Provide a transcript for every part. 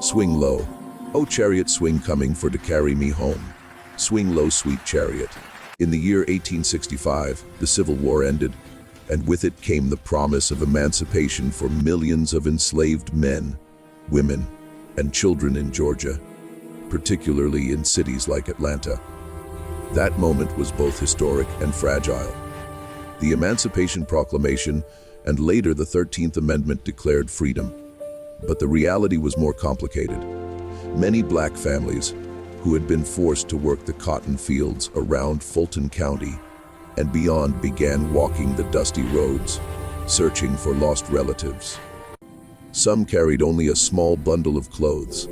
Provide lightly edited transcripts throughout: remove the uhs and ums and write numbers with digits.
Swing low. O chariot swing coming for to carry me home. Swing low, sweet chariot. In the year 1865, the Civil War ended, and with it came the promise of emancipation for millions of enslaved men, women, and children in Georgia, particularly in cities like Atlanta. That moment was both historic and fragile. The Emancipation Proclamation and later the 13th Amendment declared freedom. But the reality was more complicated. Many black families, who had been forced to work the cotton fields around Fulton County and beyond, began walking the dusty roads, searching for lost relatives. Some carried only a small bundle of clothes.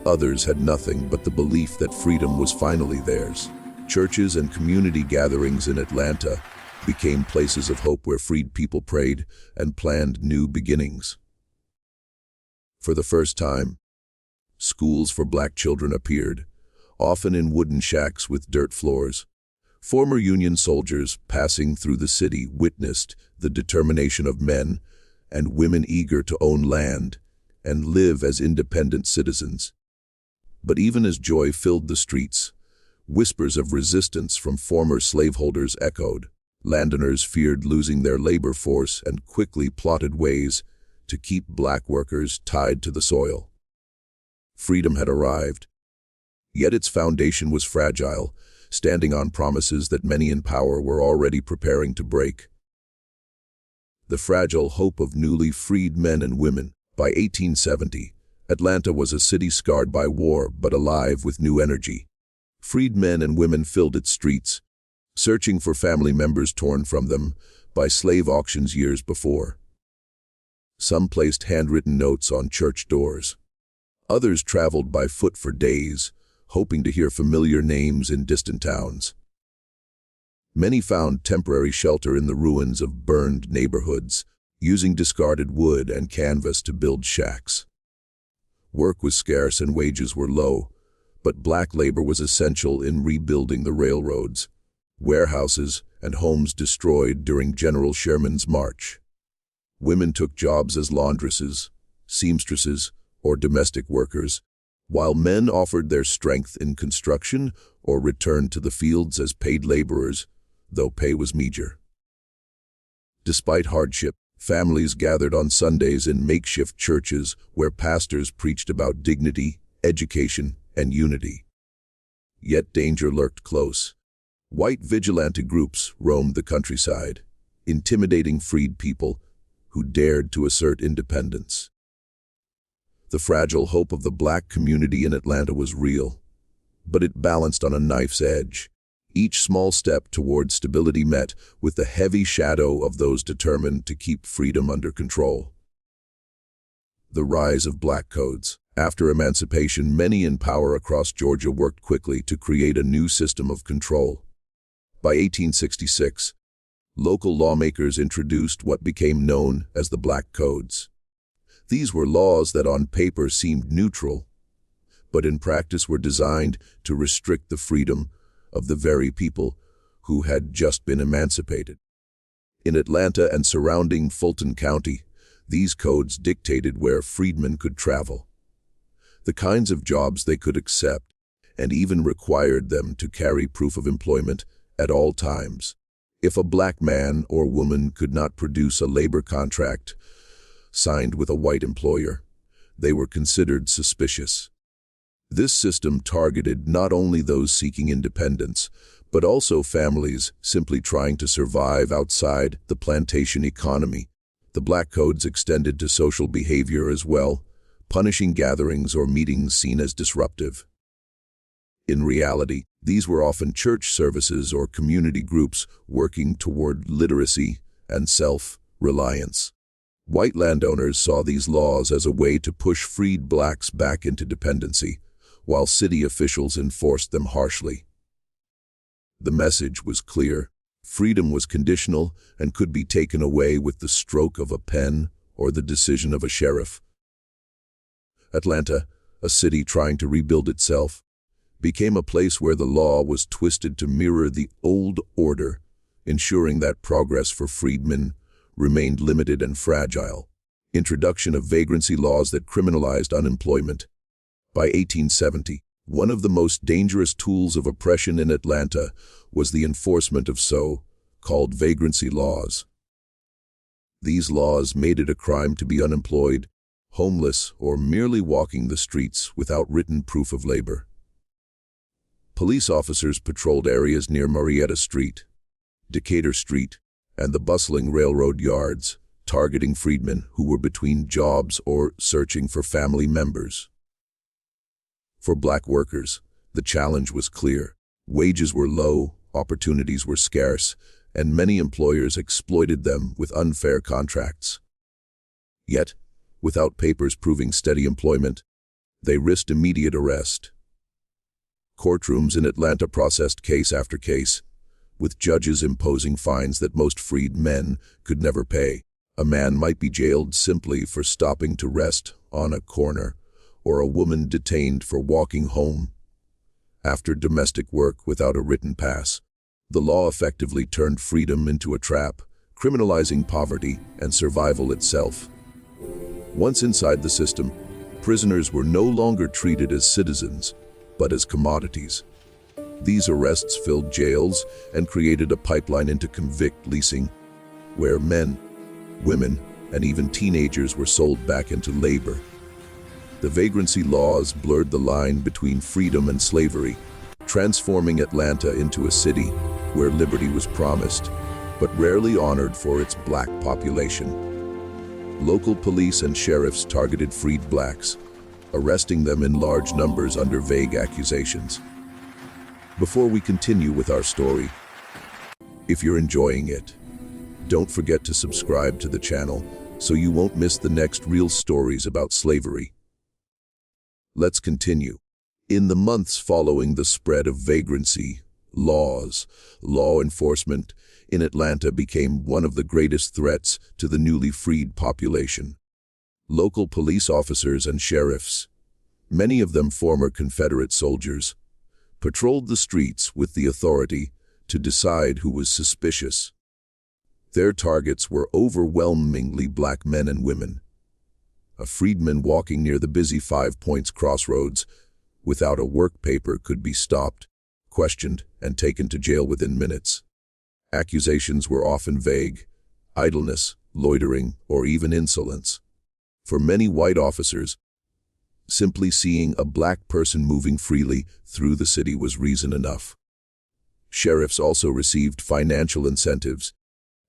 Others had nothing but the belief that freedom was finally theirs. Churches and community gatherings in Atlanta became places of hope where freed people prayed and planned new beginnings. For the first time, schools for black children appeared, often in wooden shacks with dirt floors. Former Union soldiers passing through the city witnessed the determination of men and women eager to own land and live as independent citizens. But even as joy filled the streets, whispers of resistance from former slaveholders echoed. Landowners feared losing their labor force and quickly plotted ways to keep black workers tied to the soil. Freedom had arrived, yet its foundation was fragile, standing on promises that many in power were already preparing to break. The fragile hope of newly freed men and women. By 1870, Atlanta was a city scarred by war but alive with new energy. Freed men and women filled its streets, searching for family members torn from them by slave auctions years before. Some placed handwritten notes on church doors. Others traveled by foot for days, hoping to hear familiar names in distant towns. Many found temporary shelter in the ruins of burned neighborhoods, using discarded wood and canvas to build shacks. Work was scarce and wages were low, but black labor was essential in rebuilding the railroads, warehouses, and homes destroyed during General Sherman's march. Women took jobs as laundresses, seamstresses, or domestic workers, while men offered their strength in construction or returned to the fields as paid laborers, though pay was meager. Despite hardship, families gathered on Sundays in makeshift churches where pastors preached about dignity, education, and unity. Yet danger lurked close. White vigilante groups roamed the countryside, intimidating freed people who dared to assert independence. The fragile hope of the black community in Atlanta was real, but it balanced on a knife's edge. Each small step toward stability met with the heavy shadow of those determined to keep freedom under control. The rise of black codes. After emancipation, many in power across Georgia worked quickly to create a new system of control. By 1866, local lawmakers introduced what became known as the Black Codes. These were laws that on paper seemed neutral, but in practice were designed to restrict the freedom of the very people who had just been emancipated. In Atlanta and surrounding Fulton County, these codes dictated where freedmen could travel, the kinds of jobs they could accept, and even required them to carry proof of employment at all times. If a black man or woman could not produce a labor contract signed with a white employer, they were considered suspicious. This system targeted not only those seeking independence, but also families simply trying to survive outside the plantation economy. The Black Codes extended to social behavior as well, punishing gatherings or meetings seen as disruptive. In reality, these were often church services or community groups working toward literacy and self-reliance. White landowners saw these laws as a way to push freed blacks back into dependency, while city officials enforced them harshly. The message was clear. Freedom was conditional and could be taken away with the stroke of a pen or the decision of a sheriff. Atlanta, a city trying to rebuild itself, became a place where the law was twisted to mirror the old order, ensuring that progress for freedmen remained limited and fragile. Introduction of vagrancy laws that criminalized unemployment. By 1870, one of the most dangerous tools of oppression in Atlanta was the enforcement of so-called vagrancy laws. These laws made it a crime to be unemployed, homeless, or merely walking the streets without written proof of labor. Police officers patrolled areas near Marietta Street, Decatur Street, and the bustling railroad yards, targeting freedmen who were between jobs or searching for family members. For black workers, the challenge was clear. Wages were low, opportunities were scarce, and many employers exploited them with unfair contracts. Yet, without papers proving steady employment, they risked immediate arrest. Courtrooms in Atlanta processed case after case, with judges imposing fines that most freed men could never pay. A man might be jailed simply for stopping to rest on a corner, or a woman detained for walking home after domestic work without a written pass. The law effectively turned freedom into a trap, criminalizing poverty and survival itself. Once inside the system, prisoners were no longer treated as citizens, but as commodities. These arrests filled jails and created a pipeline into convict leasing, where men, women, and even teenagers were sold back into labor. The vagrancy laws blurred the line between freedom and slavery, transforming Atlanta into a city where liberty was promised, but rarely honored for its black population. Local police and sheriffs targeted freed blacks, arresting them in large numbers under vague accusations. Before we continue with our story, if you're enjoying it, don't forget to subscribe to the channel so you won't miss the next real stories about slavery. Let's continue. In the months following the spread of vagrancy laws, law enforcement in Atlanta became one of the greatest threats to the newly freed population. Local police officers and sheriffs, many of them former Confederate soldiers, patrolled the streets with the authority to decide who was suspicious. Their targets were overwhelmingly black men and women. A freedman walking near the busy 5 Points crossroads without a work paper could be stopped, questioned, and taken to jail within minutes. Accusations were often vague: idleness, loitering, or even insolence. For many white officers, simply seeing a black person moving freely through the city was reason enough. Sheriffs also received financial incentives,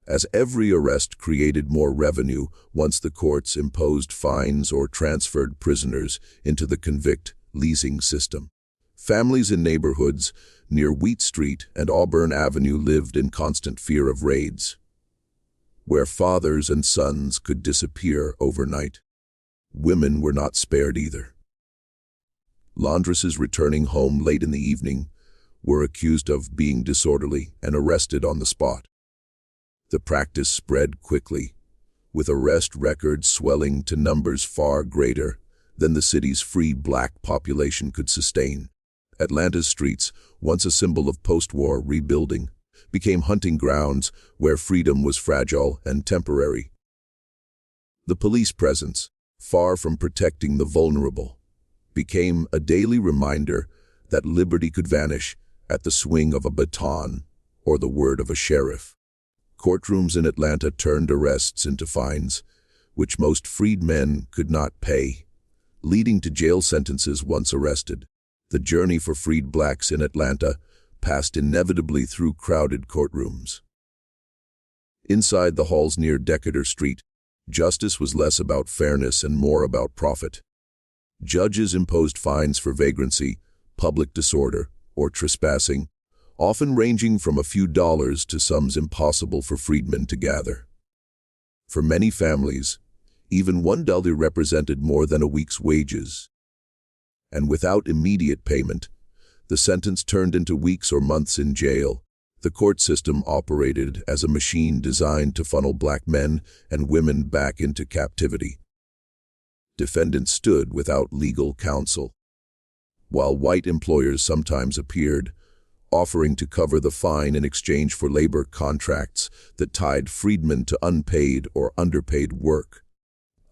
as every arrest created more revenue once the courts imposed fines or transferred prisoners into the convict leasing system. Families in neighborhoods near Wheat Street and Auburn Avenue lived in constant fear of raids, where fathers and sons could disappear overnight. Women were not spared either. Laundresses returning home late in the evening were accused of being disorderly and arrested on the spot. The practice spread quickly, with arrest records swelling to numbers far greater than the city's free black population could sustain. Atlanta's streets, once a symbol of post-war rebuilding, became hunting grounds where freedom was fragile and temporary. The police presence, far from protecting the vulnerable, became a daily reminder that liberty could vanish at the swing of a baton or the word of a sheriff. Courtrooms in Atlanta turned arrests into fines, which most freed men could not pay, leading to jail sentences once arrested. The journey for freed blacks in Atlanta passed inevitably through crowded courtrooms. Inside the halls near Decatur Street, justice was less about fairness and more about profit. Judges imposed fines for vagrancy, public disorder, or trespassing, often ranging from a few dollars to sums impossible for freedmen to gather. For many families, even $1 represented more than a week's wages. And without immediate payment, the sentence turned into weeks or months in jail. The court system operated as a machine designed to funnel black men and women back into captivity. Defendants stood without legal counsel, while white employers sometimes appeared, offering to cover the fine in exchange for labor contracts that tied freedmen to unpaid or underpaid work.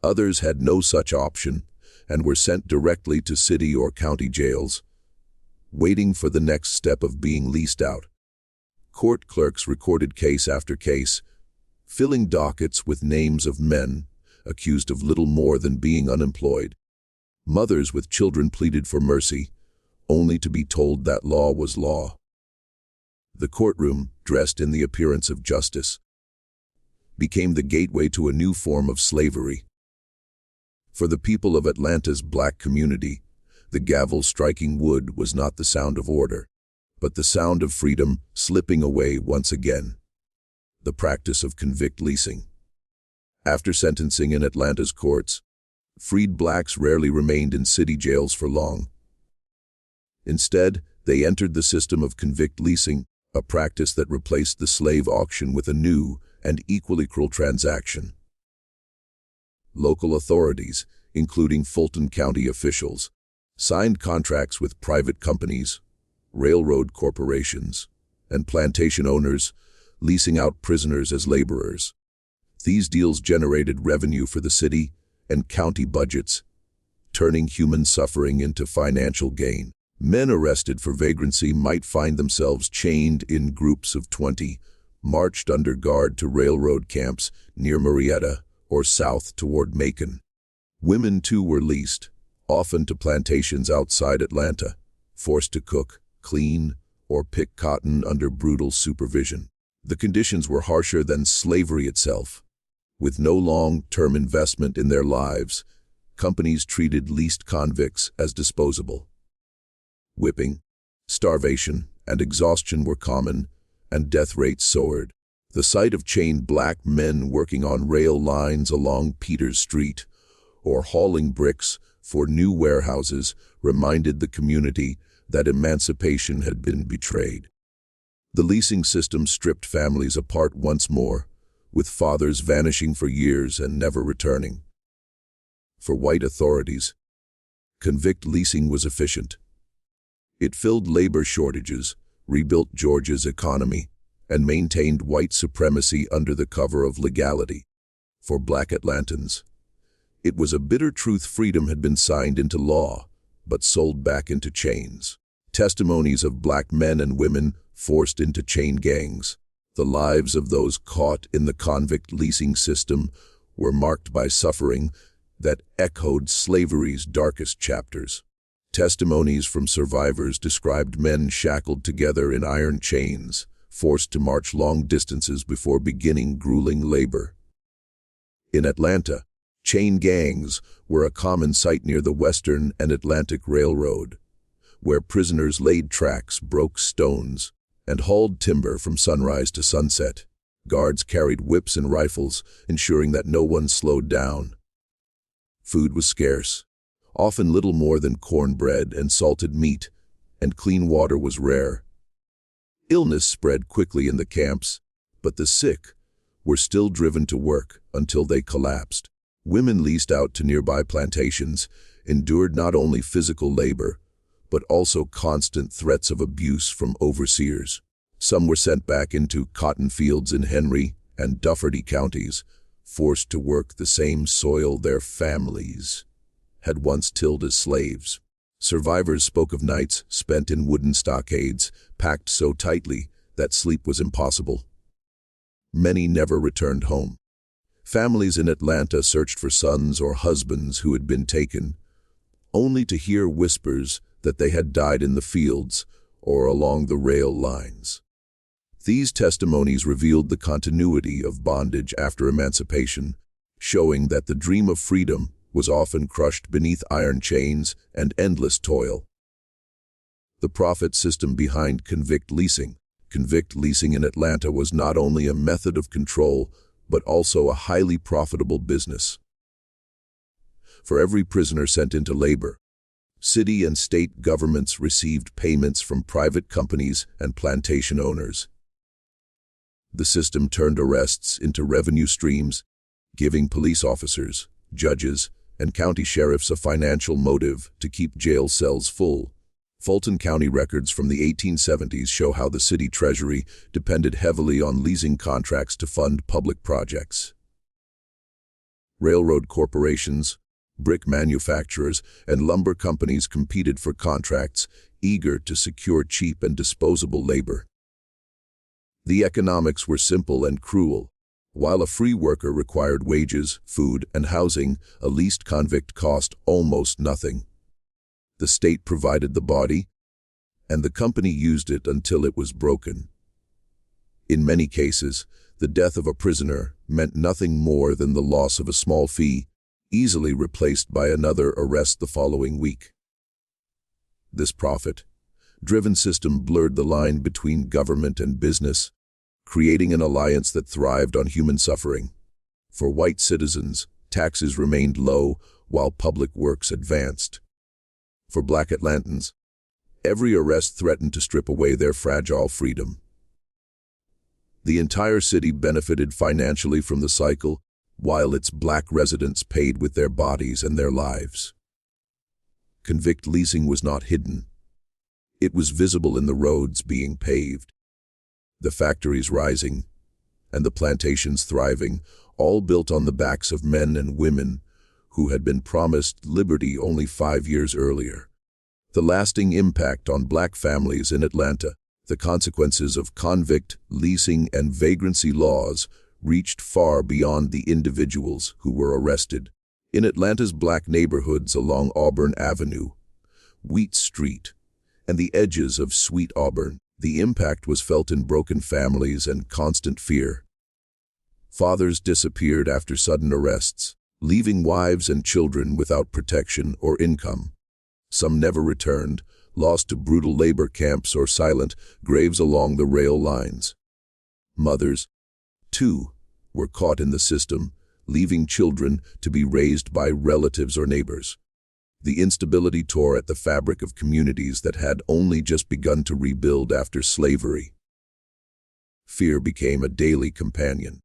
Others had no such option and were sent directly to city or county jails, waiting for the next step of being leased out. Court clerks recorded case after case, filling dockets with names of men accused of little more than being unemployed. Mothers with children pleaded for mercy, only to be told that law was law. The courtroom, dressed in the appearance of justice, became the gateway to a new form of slavery. For the people of Atlanta's black community, the gavel striking wood was not the sound of order, but the sound of freedom slipping away once again. The practice of convict leasing. After sentencing in Atlanta's courts, freed blacks rarely remained in city jails for long. Instead, they entered the system of convict leasing, a practice that replaced the slave auction with a new and equally cruel transaction. Local authorities, including Fulton County officials, signed contracts with private companies, railroad corporations, and plantation owners, leasing out prisoners as laborers. These deals generated revenue for the city and county budgets, turning human suffering into financial gain. Men arrested for vagrancy might find themselves chained in groups of 20, marched under guard to railroad camps near Marietta or south toward Macon. Women too were leased, often to plantations outside Atlanta, forced to cook, clean, or pick cotton under brutal supervision. The conditions were harsher than slavery itself. With no long-term investment in their lives, companies treated leased convicts as disposable. Whipping, starvation, and exhaustion were common, and death rates soared. The sight of chained black men working on rail lines along Peters Street or hauling bricks for new warehouses reminded the community that emancipation had been betrayed. The leasing system stripped families apart once more, with fathers vanishing for years and never returning. For white authorities, convict leasing was efficient. It filled labor shortages, rebuilt Georgia's economy, and maintained white supremacy under the cover of legality. For black Atlantans, it was a bitter truth: freedom had been signed into law, but sold back into chains. Testimonies of black men and women forced into chain gangs. The lives of those caught in the convict leasing system were marked by suffering that echoed slavery's darkest chapters. Testimonies from survivors described men shackled together in iron chains, forced to march long distances before beginning grueling labor. In Atlanta, chain gangs were a common sight near the Western and Atlantic Railroad, where prisoners laid tracks, broke stones, and hauled timber from sunrise to sunset. Guards carried whips and rifles, ensuring that no one slowed down. Food was scarce, often little more than cornbread and salted meat, and clean water was rare. Illness spread quickly in the camps, but the sick were still driven to work until they collapsed. Women leased out to nearby plantations endured not only physical labor, but also constant threats of abuse from overseers. Some were sent back into cotton fields in Henry and Dufferty counties, forced to work the same soil their families had once tilled as slaves. Survivors spoke of nights spent in wooden stockades, packed so tightly that sleep was impossible. Many never returned home. Families in Atlanta searched for sons or husbands who had been taken, only to hear whispers that they had died in the fields or along the rail lines. These testimonies revealed the continuity of bondage after emancipation, showing that the dream of freedom was often crushed beneath iron chains and endless toil. The profit system behind convict leasing. Convict leasing in Atlanta was not only a method of control, but also a highly profitable business. For every prisoner sent into labor, city and state governments received payments from private companies and plantation owners. The system turned arrests into revenue streams, giving police officers, judges, and county sheriffs a financial motive to keep jail cells full. Fulton County records from the 1870s show how the city treasury depended heavily on leasing contracts to fund public projects. Railroad corporations, brick manufacturers, and lumber companies competed for contracts, eager to secure cheap and disposable labor. The economics were simple and cruel. While a free worker required wages, food, and housing, a leased convict cost almost nothing. The state provided the body, and the company used it until it was broken. In many cases, the death of a prisoner meant nothing more than the loss of a small fee, easily replaced by another arrest the following week. This profit-driven system blurred the line between government and business, creating an alliance that thrived on human suffering. For white citizens, taxes remained low while public works advanced. For Black Atlantans, every arrest threatened to strip away their fragile freedom. The entire city benefited financially from the cycle, while its Black residents paid with their bodies and their lives. Convict leasing was not hidden. It was visible in the roads being paved, the factories rising, and the plantations thriving, all built on the backs of men and women who had been promised liberty only 5 years earlier. The lasting impact on Black families in Atlanta, the consequences of convict, leasing, and vagrancy laws reached far beyond the individuals who were arrested. In Atlanta's Black neighborhoods along Auburn Avenue, Wheat Street, and the edges of Sweet Auburn, the impact was felt in broken families and constant fear. Fathers disappeared after sudden arrests, leaving wives and children without protection or income. Some never returned, lost to brutal labor camps or silent graves along the rail lines. Mothers, too, were caught in the system, leaving children to be raised by relatives or neighbors. The instability tore at the fabric of communities that had only just begun to rebuild after slavery. Fear became a daily companion.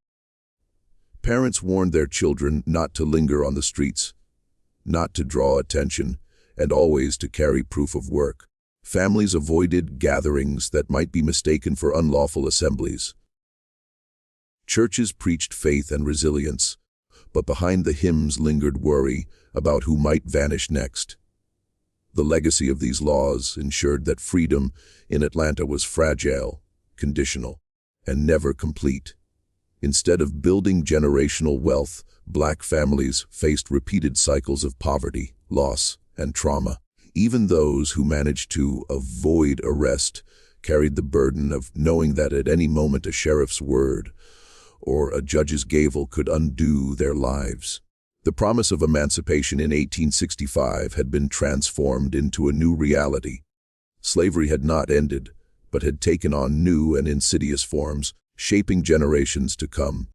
Parents warned their children not to linger on the streets, not to draw attention, and always to carry proof of work. Families avoided gatherings that might be mistaken for unlawful assemblies. Churches preached faith and resilience, but behind the hymns lingered worry about who might vanish next. The legacy of these laws ensured that freedom in Atlanta was fragile, conditional, and never complete. Instead of building generational wealth, Black families faced repeated cycles of poverty, loss, and trauma. Even those who managed to avoid arrest carried the burden of knowing that at any moment a sheriff's word or a judge's gavel could undo their lives. The promise of emancipation in 1865 had been transformed into a new reality. Slavery had not ended, but had taken on new and insidious forms, shaping generations to come.